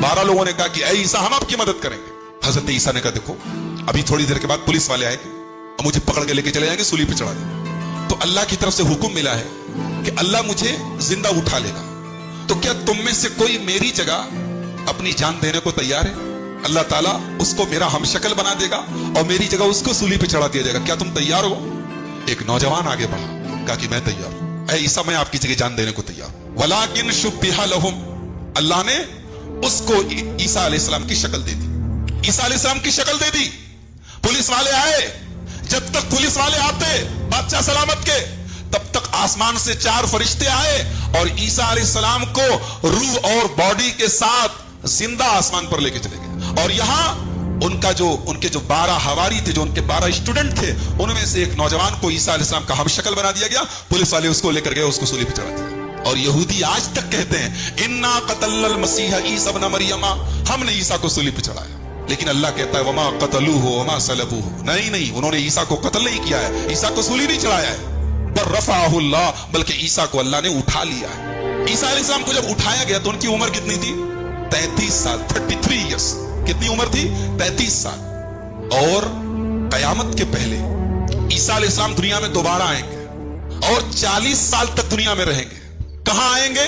12 लोगों ने कहा कि ऐ ईसा हम आपकी मदद करेंगे। हजरत ईसा ने कहा देखो अभी थोड़ी देर के बाद पुलिस वाले आएंगे और मुझे पकड़ के लेके चले जाएंगे, सूली पे चढ़ा देंगे। तो अल्लाह की तरफ से हुक्म मिला है कि अल्लाह मुझे जिंदा उठा लेगा, तो क्या तुम में से कोई मेरी जगह अपनी जान देने को तैयार है? अल्लाह ताला उसको मेरा हमशक्ल बना देगा और मेरी जगह उसको सूली पे चढ़ा दिया जाएगा, क्या तुम तैयार हो? एक नौजवान आगे बढ़ा, कहा कि मैं तैयार हूं, ऐ ईसा मैं आपकी जगह जान देने को तैयार हूं। वलाकिन शुब्बिहा लहुम, अल्लाह ने उसको ईसा अलैहिस्सलाम की शक्ल दे दी, ईसा अलैहिस्सलाम की शक्ल दे दी। पुलिस वाले आए, जब तक पुलिस वाले आते बादशाह सलामत के, तब तक आसमान से 4 फरिश्ते आए और ईसा अलैहिस्सलाम को रूह और बॉडी के साथ जिंदा आसमान पर लेके चले गए। और यहां उनके जो 12 हवारी थे, जो उनके 12 स्टूडेंट थे, उनमें से एक नौजवान को ईसा अलैहिस्सलाम का हमशक्ल बना दिया गया। पुलिस वाले उसको लेकर गए, उसको सूली पे चढ़ा दिया। और यहूदी आज तक कहते हैं इन्ना कतल्ल मसीह ईसा इब्न मरियमा, हमने ईसा को सूली पे चढ़ाया। लेकिन अल्लाह कहता है वमा कतलूहु वमा सलबूहु, नहीं उन्होंने ईसा को कत्ल नहीं किया है, ईसा को सूली नहीं चढ़ाया है। पर रफअहु अल्लाह, बल्कि ईसा को अल्लाह ने उठा लिया है। ईसा अलैहिस्सलाम को जब उठाया गया तो उनकी उम्र कितनी थी? 33 साल, 33 ईयर्स। कितनी उम्र थी? 33 साल। और कयामत के पहले ईसा अलैहिस्सलाम दुनिया में दोबारा आएंगे और 40 साल तक दुनिया में रहेंगे। कहां आएंगे?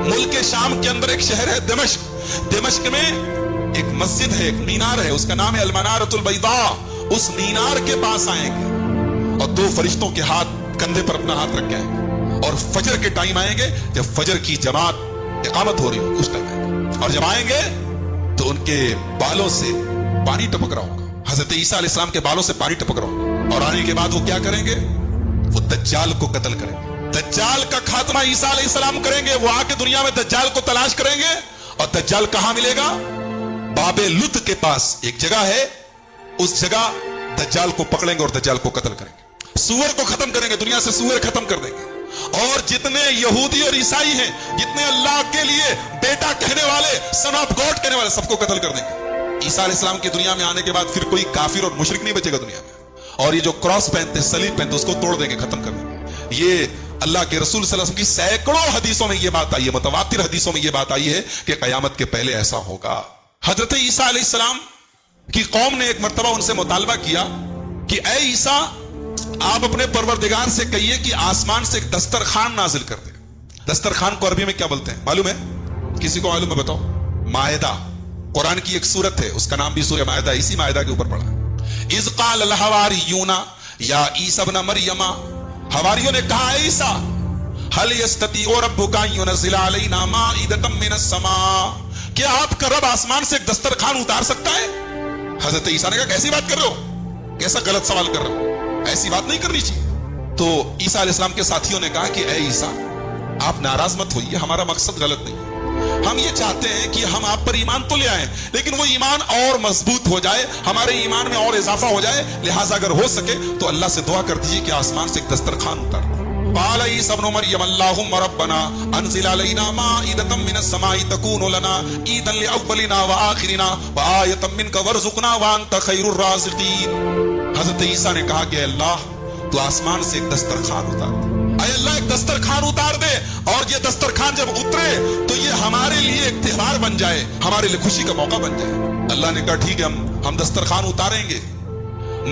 मुल्क शाम के अंदर एक शहर है दमिश्क, दमिश्क में एक मस्जिद है, एक मीनार है, उसका नाम है अल-मनारतुल बैदा। उस मीनार के पास आएंगे और 2 फरिश्तों के हाथ कंधे पर अपना हाथ रख के आएंगे और फजर के टाइम आएंगे, जब फजर की जमात इकामत हो रही हो उस टाइम आएंगे। और जब आएंगे तो उनके बालों से पानी टपक रहा होगा, हजरत ईसा अलैहिस्सलाम के बालों से पानी टपक रहा होगा। और आने के बाद वो क्या करेंगे? वो दज्जाल को कत्ल करेंगे, दज्जाल का खात्मा ईसा अलैहिस्सलाम करेंगे। वो आके दुनिया में दज्जाल को तलाश करेंगे। और दज्जाल कहां मिलेगा? बाबे लुत के पास एक जगह है, उस जगह दज्जाल को पकड़ेंगे और दज्जाल को कत्ल करेंगे। सूअर को खत्म करेंगे, दुनिया से सूअर खत्म कर देंगे। और जितने यहूदी और ईसाई हैं, जितने अल्लाह के लिए बेटा कहने वाले, सन ऑफ गॉड कहने वाले, सबको कत्ल कर देंगे। ईसा अलैहिस्सलाम की दुनिया में आने के बाद फिर कोई काफिर और मुशरिक नहीं बचेगा दुनिया में। और ये जो क्रॉस पहनते, सलीब पहनते, उसको तोड़ देंगे, खत्म कर देंगे। ये अल्लाह के रसूल सल्लल्लाहु अलैहि वसल्लम की सैकड़ों हदीसों में ये बात आई है, मुतवातिर हदीसों में ये बात आई है कि कयामत के पहले ऐसा होगा। हजरत ईसा अलैहिस्सलाम की कौम ने एक मर्तबा उनसे मुतालबा किया कि ऐ ईसा, आप अपने परवरदिगार से कहिए कि आसमान से एक दस्तरखान नाजिल कर दे। दस्तरखान को अरबी में क्या बोलते हैं मालूम है? किसी को मालूम है? बताओ। मायदा, कुरान की एक सूरत है, उसका नाम भी सूरह मायदा, इसी मायदा के ऊपर पड़ा। इज़ क़ाल अल हवारियूना या ईसा इब्न मरियमा, हवारियों ने कहा ऐ ईसा, हल यस्ततीउ रब्बुका युनज़िला अलैना माइदतम मिनस समा, क्या आपका रब आसमान से एक दस्तरखान उतार सकता है? हजरत ईसा ने कहा कैसी बात कर रहे हो, कैसा गलत सवाल कर रहे हो, ऐसी बात नहीं करनी चाहिए। तो ईसा अलैहिस्सलाम के साथियों ने कहा कि ऐ ईसा, आप नाराज मत होइए, हमारा मकसद गलत नहीं है। हम ये चाहते हैं कि हम आप पर ईमान तो ले आए, लेकिन वो ईमान और मजबूत हो जाए, हमारे ईमान में और इजाफा हो जाए। लिहाजा अगर हो सके तो अल्लाह से दुआ कर दीजिए कि आसमान से एक दस्तरखान उतार। قال عيسى ابن مريم اللهم ربنا انزل علينا مائدة من السماء تكون لنا عيدا لأولنا وآخرنا وآية منك وارزقنا وأنت خير الرازقين۔ حضرت عیسیٰ نے کہا کہ اللہ تو آسمان سے ایک دسترخوان اتار دے، اے اللہ ایک دسترخوان اتار دے، اور یہ دسترخوان جب اترے تو یہ ہمارے لیے ایک تہوار بن جائے، ہمارے لیے خوشی کا موقع بن جائے۔ اللہ نے کہا ٹھیک ہے، ہم دسترخوان اتاریں گے،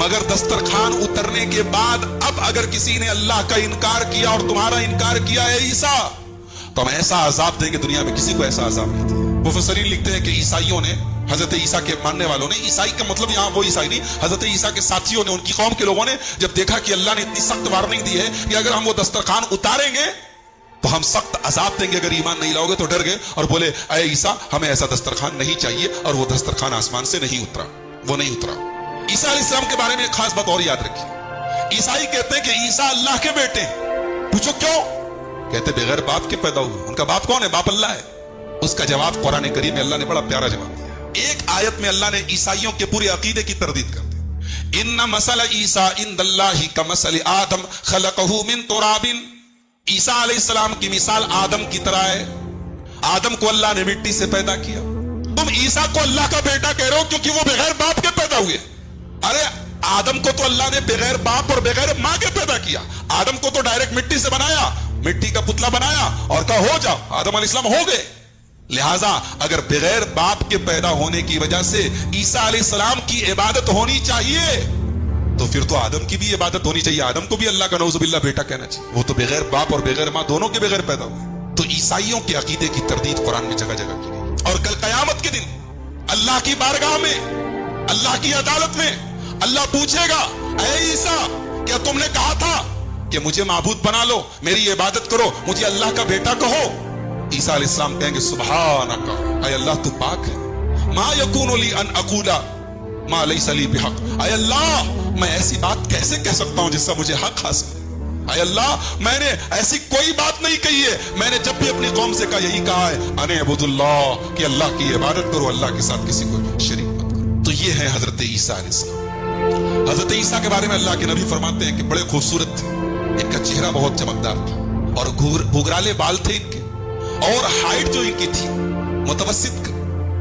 مگر دسترخوان اترنے کے بعد اب اگر کسی نے اللہ کا انکار کیا اور تمہارا انکار کیا ہے عیسیٰ، تو ہم ایسا عذاب دیں گے، دنیا میں کسی کو ایسا عذاب نہیں دیا۔ مفسرین لکھتے ہیں کہ عیسائیوں نے، حضرت عیسیٰ کے ماننے والوں نے، عیسائی کا مطلب یہاں وہ عیسائی نہیں، حضرت عیسیٰ کے ساتھیوں نے، ان کی قوم کے لوگوں نے جب دیکھا کہ اللہ نے اتنی سخت وارننگ دی ہے کہ اگر ہم وہ دسترخوان اتاریں گے تو ہم سخت عذاب دیں گے اگر ایمان نہیں لاؤ گے، تو ڈر گئے اور بولے اے عیسیٰ ہمیں ایسا دسترخوان نہیں چاہیے، اور وہ دسترخوان آسمان سے نہیں اترا، وہ نہیں اترا۔ عیسیٰ علیہ السلام کے بارے میں ایک خاص بات اور یاد رکھیے، عیسائی کہتے ہیں کہ عیسیٰ اللہ کے بیٹے ہیں۔ پوچھو کیوں؟ کہتے بغیر باپ کے پیدا ہوئے۔ ان کا باپ کون ہے؟ باپ اللہ ہے۔ اس کا جواب قرآن کریم میں اللہ نے بڑا پیارا جواب دیا۔ ایک آیت میں اللہ نے عیسائیوں کے پورے عقیدے کی تردید کر دی۔ ان مثل عیسیٰ عند اللہ کمثل آدم خلقہ من تراب، عیسیٰ علیہ السلام کی مثال آدم کی طرح ہے، آدم کو اللہ نے مٹی سے پیدا کیا۔ تم عیسیٰ کو اللہ کا بیٹا کہہ رہے ہو کیونکہ وہ بغیر باپ کے پیدا ہوئے۔ ارے آدم کو تو اللہ نے بغیر باپ اور بغیر ماں کے پیدا کیا، آدم کو تو ڈائریکٹ مٹی سے بنایا، مٹی کا پتلا بنایا اور کہا ہو جاؤ، آدم علیہ السلام ہو گئے۔ लिहाजा अगर बगैर बाप के पैदा होने की वजह से ईसा अलैहिस्सलाम की इबादत होनी चाहिए तो फिर तो आदम की भी इबादत होनी चाहिए। आदम को भी अल्लाह का नौजुबिल्लाह बेटा कहना चाहिए, वो तो बगैर बाप और बगैर मां दोनों के बगैर पैदा हुए। तो ईसाइयों के अकीदे की तरदीद कुरान में जगह जगह की गई। और कल कयामत के दिन अल्लाह की बारगाह में, अल्लाह की अदालत में अल्लाह पूछेगा, ऐ ईसा क्या तुमने कहा था कि मुझे माबूद बना लो, मेरी इबादत करो, मुझे अल्लाह का बेटा कहो? ईसा अलैहिस्सलाम कहेंगे सुब्हानका, ऐ अल्लाह तू पाक है, मा यकूनु ली अन अकूला मा लैसा ली बिहक, ऐ अल्लाह मैं ऐसी बात कैसे कह सकता हूं जिससे मुझे हक हासिल है? ऐ अल्लाह मैंने ऐसी कोई बात नहीं कही है, मैंने जब भी अपनी कौम से कहा यही कहा है, अने अबुदुल्लाह कि अल्लाह की इबादत करो, अल्लाह के साथ किसी को शरीक मत करो। तो ये है हजरत ईसा अलैहिस्सलाम। हजरत ईसा के बारे में अल्लाह के नबी फरमाते हैं कि बड़े खूबसूरत थे, इनका चेहरा बहुत चमकदार था और घुघराले बाल थे इनके, और हाइट जो इनकी थी मुतवस्सित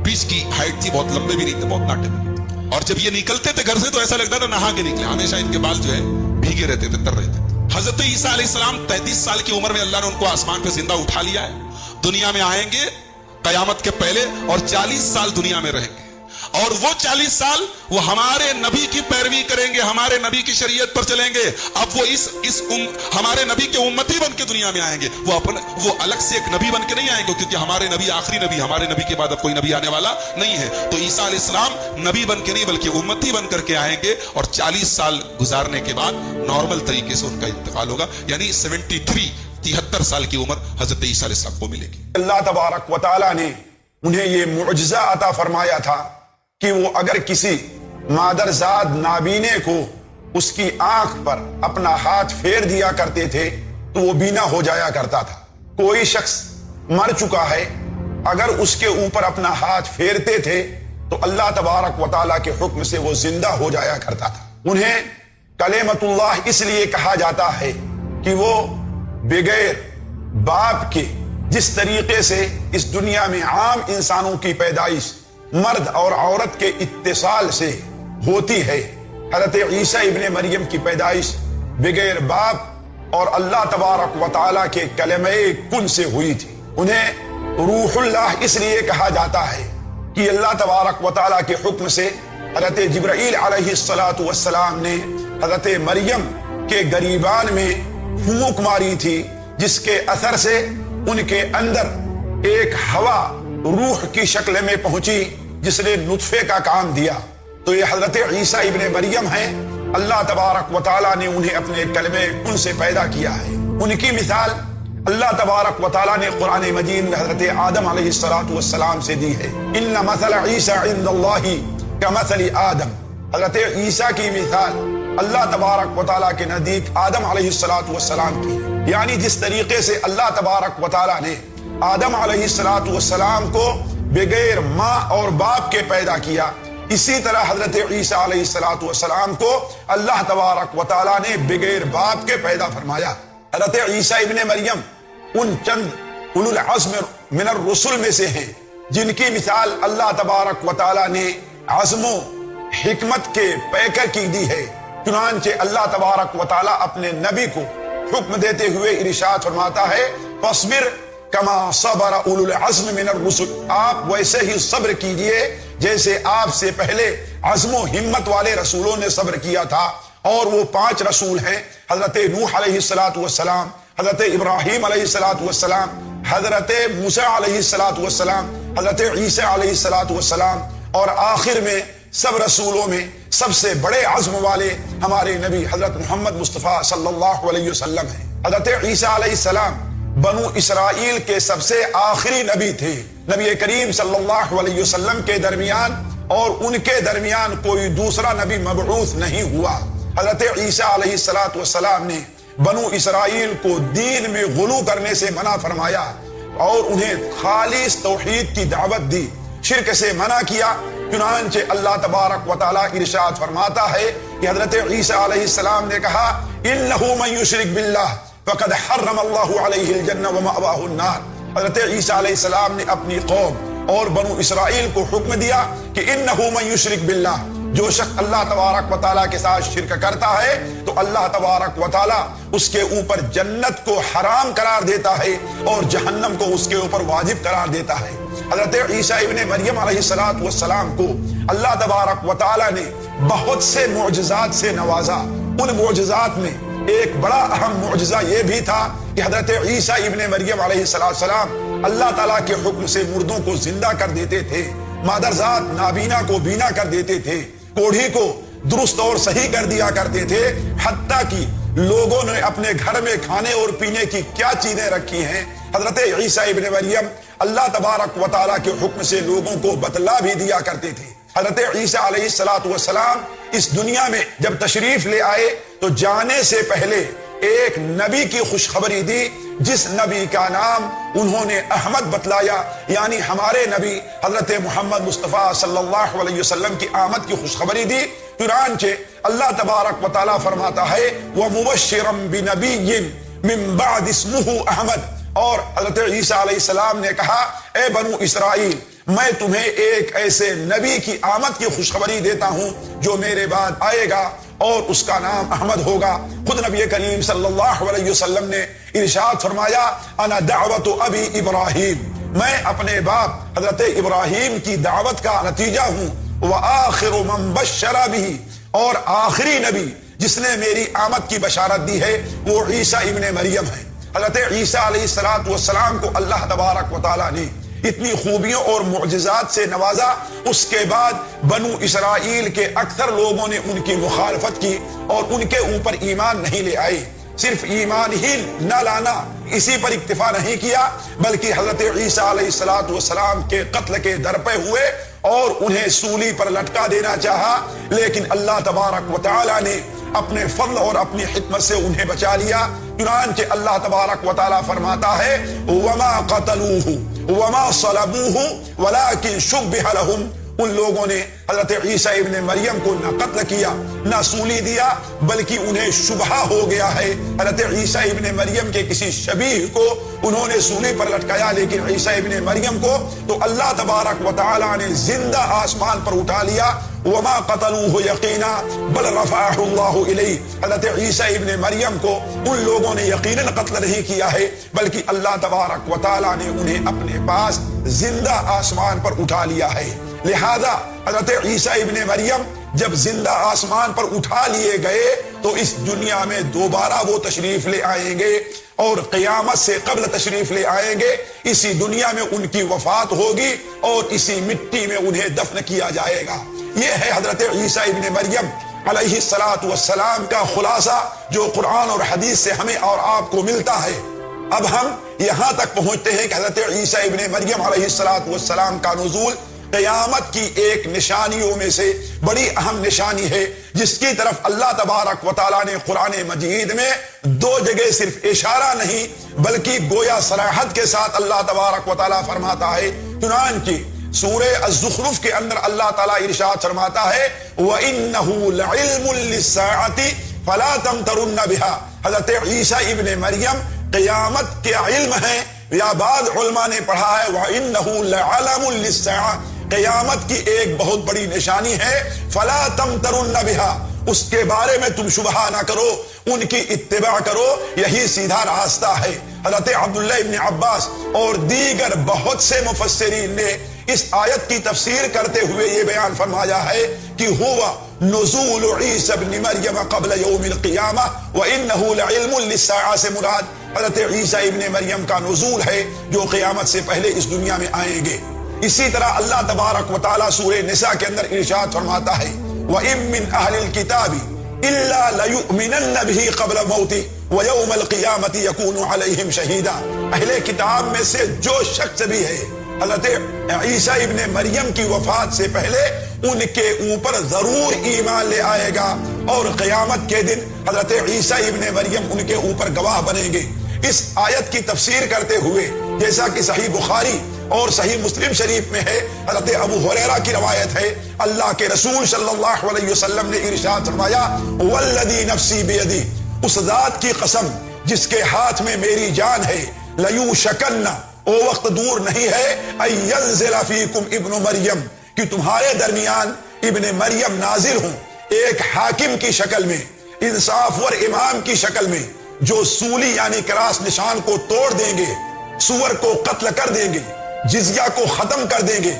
बीच की हाइट थी, बहुत लंबे भी नहीं थे, बहुत नाटे भी नहीं थे। और जब ये निकलते थे घर से तो ऐसा लगता था नहा के निकले, हमेशा इनके बाल जो है भीगे रहते थे, तर रहते थे। हजरत ईसा अलैहिस्सलाम 33 साल की उम्र में अल्लाह ने उनको आसमान पे जिंदा उठा लिया है। दुनिया में आएंगे कयामत के पहले और 40 साल दुनिया में रहेंगे, और वो 40 साल वो हमारे नबी की पैरवी करेंगे, हमारे नबी की शरीयत पर चलेंगे। अब वो हमारे नबी के उम्मती बन के दुनिया में आएंगे, वो अलग से एक नबी बन के नहीं आएंगे, क्योंकि हमारे नबी आखिरी नबी, हमारे नबी के बाद अब कोई नबी आने वाला नहीं है। तो ईसा अलैहिस्सलाम नबी बन के नहीं बल्कि उम्मती बन करके आएंगे, और 40 साल गुजारने के बाद नॉर्मल तरीके से उनका इंतकाल होगा, यानी 73 साल की उम्र हजरत ईसा अलैहिस्सलाम को मिलेगी। अल्लाह तबारक व तआला ने उन्हें ये मुअजिज़ा अता फरमाया था कि वो अगर किसी मादरजाद नाबीने को उसकी आंख पर अपना हाथ फेर दिया करते थे तो वो बीना हो जाया करता था। कोई शख्स मर चुका है, अगर उसके ऊपर अपना हाथ फेरते थे तो अल्लाह तबारक व तआला के हुक्म से वो जिंदा हो जाया करता था। उन्हें कलेमतुल्लाह इसलिए कहा जाता है कि वो बगैर बाप के जिस तरीके से इस दुनिया में आम इंसानों की पैदाइश मर्द और औरत के इत्तिसाल से होती है, हज़रत ईसा इब्ने मरियम की पैदाइश बगैर बाप और अल्लाह तबारक व तआला के कलमे कुन से हुई थी। उन्हें रूहुल्लाह इसलिए कहा जाता है कि अल्लाह तबारक व तआला के हुक्म से हज़रत जिब्राईल अलैहिस्सलातु वस्सलाम ने हज़रत मरियम के गरीबान में फूंक मारी थी, जिसके असर से उनके अंदर एक हवा रूह की शक्ल में पहुंची जिसने नुत्फे का काम दिया। तो ये हजरत ईसा इब्ने मरियम हैं, अल्लाह तबारक व तआला ने उन्हें अपने कलमे कुन से पैदा किया है। उनकी मिसाल अल्लाह तबारक व तआला ने कुरान मजीद में हजरत आदम अलैहिस्सलातु वस्सलाम से दी है। इन्ना मसल ईसा इंदल्लाहि कमसली आदम, हजरत ईसा की मिसाल अल्लाह तबारक व तआला के नजदीक आदम अलैहिस्सलातु वस्सलाम की, यानी जिस तरीके से अल्लाह तबारक व तआला ने आदम अलैहिस्सलातु वस्सलाम को बगैर माँ और बाप के पैदा किया, इसी तरह हजरत ईसा अलैहिस्सलातु वस्सलाम को अल्लाह तबारक व तआला ने बगैर बाप के पैदा फरमाया। हजरत ईसा इब्ने मरियम उन चंद उलुल अज़्म मिनर रुसुल में से हैं जिनकी मिसाल अल्लाह तबारक व तआला ने अज़्मो हिकमत के पैकर की दी है। चुनांचे अल्लाह तबारक व तआला अपने नबी को हुक्म देते हुए इरशाद फरमाता है, फस्बिर कमा सबरा उलुल अज़्म मिनर रुसुल, आप वैसे ही सब्र कीजिए जैसे आपसे पहले अज़्मो हिम्मत वाले रसूलों ने सब्र किया था। और वो 5 रसूल हैं, हजरत नूह अलैहिस्सलातु वस्सलाम, हजरत इब्राहीम अलैहिस्सलातु वस्सलाम, हजरत मूसा अलैहिस्सलातु वस्सलाम, हजरत ईसा अलैहिस्सलातु वस्सलाम, और आखिर में सब रसूलों में सबसे बड़े अज़्म वाले हमारे नबी हजरत मोहम्मद मुस्तफ़ा सल्लल्लाहु अलैहि वसल्लम हैं। हजरत ईसा अलैहिस्सलाम बनु इसराइल के सबसे आखिरी नबी थे। नबी करीम सल्लल्लाहु अलैहि वसल्लम के दरमियान और उनके दरमियान कोई दूसरा नबी मबऊस नहीं हुआ। हजरत ईसा अलैहिस्सलातु वस्सलाम ने बनु इसराइल को दीन में गुलू करने से मना फरमाया और उन्हें खालिस तौहीद की दावत दी, शिर्क से मना किया। चुनांचे अल्लाह तबारक व तआला इरशाद फरमाता है कि हजरत ईसा अलैहिस्सलाम ने कहा, इन्नहु मन युशरिक बिल्लाह फक़द हर्रमल्लाहु अलैहिल जन्नह व मअवाहुन नार। हजरत ईसा अलैहिस्सलाम ने अपनी कौम और बनु इसराइल को हुक्म दिया कि इन्नहु मन युशरिक बिल्लाह, जो शख्स अल्लाह तबारक व तआला के साथ शिर्क करता है तो अल्लाह तबारक व तआला उसके ऊपर जन्नत को हराम करार देता है और जहन्नम को उसके ऊपर वाजिब करार देता है। حضرت عیسیٰ ابن مریم علیہ السلام کو اللہ تبارک و تعالی نے بہت سے معجزات سے نوازا. ان معجزات میں ایک بڑا اہم معجزہ یہ بھی تھا کہ حضرت عیسیٰ ابن مریم علیہ السلام اللہ تعالیٰ کے حکم سے مردوں کو زندہ کر دیتے تھے، مادرزاد نابینا کو بینا کر دیتے تھے، کوڑھی کو درست اور صحیح کر دیا کرتے تھے. حتیٰ کہ لوگوں نے اپنے گھر میں کھانے اور پینے کی کیا چیزیں رکھی ہیں، حضرت عیسیٰ ابن مریم اللہ تبارک و تعالیٰ کے حکم سے لوگوں کو بتلا بھی دیا کرتے تھے. حضرت عیسیٰ علیہ السلام اس دنیا میں جب تشریف لے آئے تو جانے سے پہلے ایک نبی کی خوشخبری دی، جس نبی کا نام انہوں نے احمد بتلایا، یعنی ہمارے نبی حضرت محمد مصطفیٰ صلی اللہ علیہ وسلم کی آمد کی خوشخبری دی. چنانچہ اللہ تبارک و تعالیٰ فرماتا ہے وَمُبَشِّرًا بِنَبِيٍّ مِّن بَعْدِ اسْمُهُ احمد. اور حضرت عیسیٰ علیہ السلام نے کہا اے بنو اسرائیل، میں تمہیں ایک ایسے نبی کی آمد کی خوشخبری دیتا ہوں جو میرے بعد آئے گا اور اس کا نام احمد ہوگا. خود نبی کریم صلی اللہ علیہ وسلم نے ارشاد فرمایا انا دعوت ابی ابراہیم، میں اپنے باپ حضرت ابراہیم کی دعوت کا نتیجہ ہوں. وآخر من بشر به، اور آخری نبی جس نے میری آمد کی بشارت دی ہے وہ عیسیٰ ابن مریم ہے. حضرت عیسیٰ علیہ السلام کو اللہ تبارک و تعالیٰ نے اتنی خوبیوں اور معجزات سے نوازا. اس کے بعد بنو اسرائیل کے اکثر لوگوں نے ان کی مخالفت کی اور ان کے اوپر ایمان نہیں لے آئے. صرف ایمان ہی نہ لانا اسی پر اکتفا نہیں کیا، بلکہ حضرت عیسیٰ علیہ السلام کے قتل کے در پہ ہوئے اور انہیں سولی پر لٹکا دینا چاہا. لیکن اللہ تبارک و تعالیٰ نے اپنے فضل اور اپنی حکمت سے انہیں بچا لیا. چنانچہ اللہ تبارک و تعالیٰ فرماتا ہے وَمَا قَتَلُوهُ وَمَا صَلَبُوهُ وَلَكِنْ شُبِّهَ لَهُمْ. ان لوگوں نے حضرت عیسیٰ ابن مریم کو نہ قتل کیا نہ سولی دیا، بلکہ انہیں شبہ ہو گیا ہے. حضرت عیسیٰ ابن مریم کے کسی شبیہ کو انہوں نے سولی پر لٹکایا، لیکن عیسیٰ ابن مریم کو تو اللہ تبارک و تعالیٰ نے زندہ آسمان پر اٹھا لیا. وما قتلوه یقینا بل رفعه اللہ الیہ. حضرت عیسیٰ ابن مریم کو ان لوگوں نے یقیناً قتل نہیں کیا ہے، بلکہ اللہ تبارک و تعالیٰ نے انہیں اپنے پاس زندہ آسمان پر اٹھا لیا ہے. لہذا حضرت عیسیٰ ابن مریم جب زندہ آسمان پر اٹھا لیے گئے تو اس دنیا میں دوبارہ وہ تشریف لے آئیں گے اور قیامت سے قبل تشریف لے آئیں گے. اسی دنیا میں ان کی وفات ہوگی اور اسی مٹی میں انہیں دفن کیا جائے گا. یہ ہے حضرت عیسیٰ ابن مریم علیہ السلام کا خلاصہ جو قرآن اور حدیث سے ہمیں اور آپ کو ملتا ہے. اب ہم یہاں تک پہنچتے ہیں کہ حضرت عیسیٰ ابن مریم علیہ السلام کا نزول قیامت کی ایک نشانیوں میں سے بڑی اہم نشانی ہے، جس کی طرف اللہ تبارک و تعالیٰ نے قرآن مجید میں دو جگہ صرف اشارہ نہیں بلکہ گویا صراحت کے ساتھ اللہ تبارک و تعالیٰ فرماتا ہے. چنانچہ سورہ الزخرف کے اندر اللہ تعالیٰ ارشاد فرماتا ہے وَإِنَّهُ لَعِلْمٌ لِلسَّاعَةِ فَلَا تَمْتَرُنَّ بِهَا. حضرت عیسیٰ ابن مریم قیامت کے علم ہیں، یا بعض علماء نے پڑھا ہے وَإِنَّهُ لَعَلَمٌ لِلسَّاعَةِ، قیامت کی ایک بہت بڑی نشانی ہے. فَلَا تَمْتَرُنَّ بِهَا، اس کے بارے میں تم شبہ نہ کرو، ان کی اتباع کرو، یہی سیدھا راستہ ہے. حضرت عبداللہ ابن عباس اور دیگر بہت سے مفسرین نے اس آیت کی تفسیر کرتے ہوئے یہ بیان فرمایا ہے کہ ہوا نزول عیسی ابن مریم قبل یوم القیامہ وَإِنَّهُ لَعِلْمٌ لِلسَّاعَةِ سے مراد حضرت عیسیٰ ابن مریم کا نزول ہے جو قیامت سے پہلے اس دنیا میں آئیں گے. اسی طرح اللہ تبارک و تعالیٰ سورہ نساء کے اندر ارشاد فرماتا ہے وَإِن مِّنْ أَهْلِ الْكِتَابِ إِلَّا لَيُؤْمِنَنَّ بِهِ قَبْلَ مَوْتِهِ وَيَوْمَ الْقِيَامَةِ يَكُونُ عَلَيْهِمْ شَهِيدًا. اہل کتاب میں سے جو شخص بھی ہے حضرت عیسیٰ ابن مریم کی وفات سے پہلے ان کے اوپر ضرور ایمان لے آئے گا اور قیامت کے دن حضرت عیسیٰ ابن مریم ان کے اوپر گواہ بنیں گے. اس آیت کی تفسیر کرتے ہوئے جیسا کہ صحیح بخاری اور صحیح مسلم شریف میں ہے، حضرت ابو ہریرہ کی روایت ہے، اللہ کے رسول صلی اللہ علیہ وسلم نے ارشاد فرمایا والذی نفسی بیدی، اس ذات کی قسم جس کے ہاتھ میں میری جان ہے، لیوشکن، وہ وقت دور نہیں ہے، ان ینزل فیکم ابن مریم، کہ تمہارے درمیان ابن مریم نازل ہوں ایک حاکم کی شکل میں، انصاف ور امام کی شکل میں، جو سولی یعنی کراس نشان کو توڑ دیں گے، سور کو قتل کر دیں گے، جزیہ کو ختم کر دیں گے